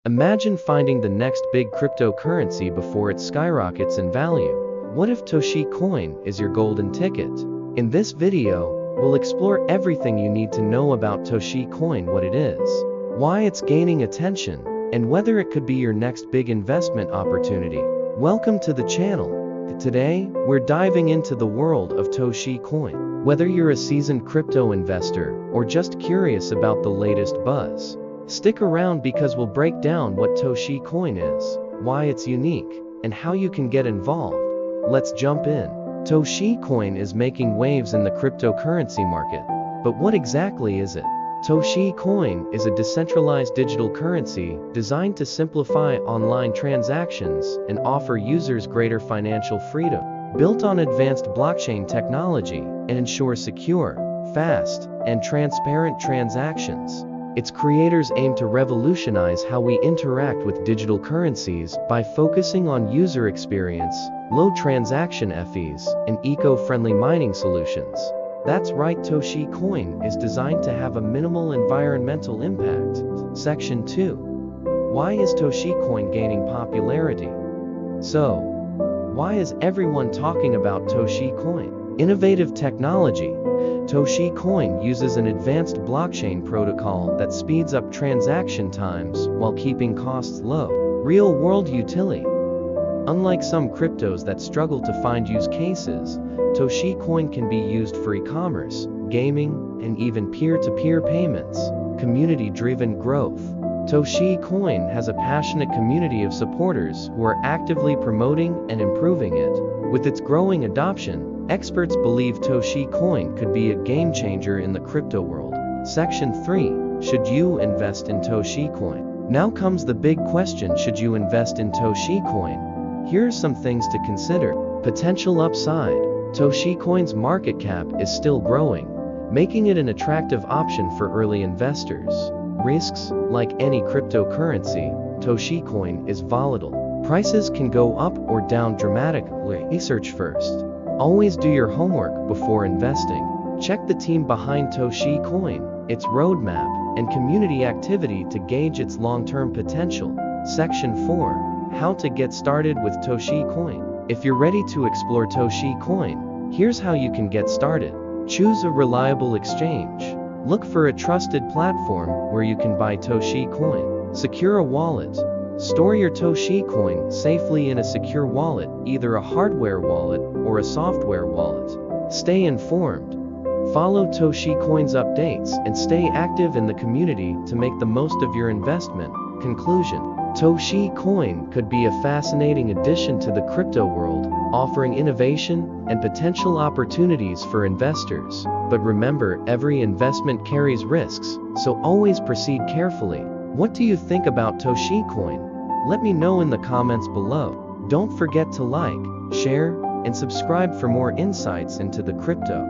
Imagine finding the next big cryptocurrency before it skyrockets in value. What if Toshi Coin is your golden ticket? In this video, we'll explore everything you need to know about Toshi Coin, what it is, why it's gaining attention, and whether it could be your next big investment opportunity. Welcome to the channel. Today, we're diving into the world of Toshi Coin. Whether you're a seasoned crypto investor or just curious about the latest buzz, stick around because we'll break down what Toshi Coin is, why it's unique, and how you can get involved. Let's jump in. Toshi Coin is making waves in the cryptocurrency market. But what exactly is it? Toshi Coin is a decentralized digital currency designed to simplify online transactions and offer users greater financial freedom. Built on advanced blockchain technology and ensure secure, fast, and transparent transactions, its creators aim to revolutionize how we interact with digital currencies by focusing on user experience, low transaction fees, and eco-friendly mining solutions. That's right, Toshi Coin is designed to have a minimal environmental impact. Section 2. Why is Toshi Coin gaining popularity? So, why is everyone talking about Toshi Coin? Innovative technology. Toshi Coin uses an advanced blockchain protocol that speeds up transaction times while keeping costs low. Real-world utility. Unlike some cryptos that struggle to find use cases, Toshi Coin can be used for e-commerce, gaming, and even peer-to-peer payments. Community-driven growth. Toshi Coin has a passionate community of supporters who are actively promoting and improving it. With its growing adoption, experts believe Toshi Coin could be a game-changer in the crypto world. Section 3. Should you invest in Toshi Coin? Now comes the big question: should you invest in Toshi Coin? Here are some things to consider. Potential upside. Toshi Coin's market cap is still growing, making it an attractive option for early investors. Risks. Like any cryptocurrency, Toshi Coin is volatile. Prices can go up or down dramatically. Research first. Always do your homework before investing. Check the team behind Toshi Coin, its roadmap, and community activity to gauge its long-term potential. Section 4. How to get started with Toshi Coin. If you're ready to explore Toshi Coin, here's how you can get started. Choose a reliable exchange. Look for a trusted platform where you can buy Toshi Coin. Secure a wallet. Store your Toshi Coin safely in a secure wallet, either a hardware wallet or a software wallet. Stay informed. Follow Toshi Coin's updates and stay active in the community to make the most of your investment. Conclusion. Toshi Coin could be a fascinating addition to the crypto world, offering innovation and potential opportunities for investors. But remember, every investment carries risks, so always proceed carefully. What do you think about Toshi Coin? Let me know in the comments below. Don't forget to like, share, and subscribe for more insights into the crypto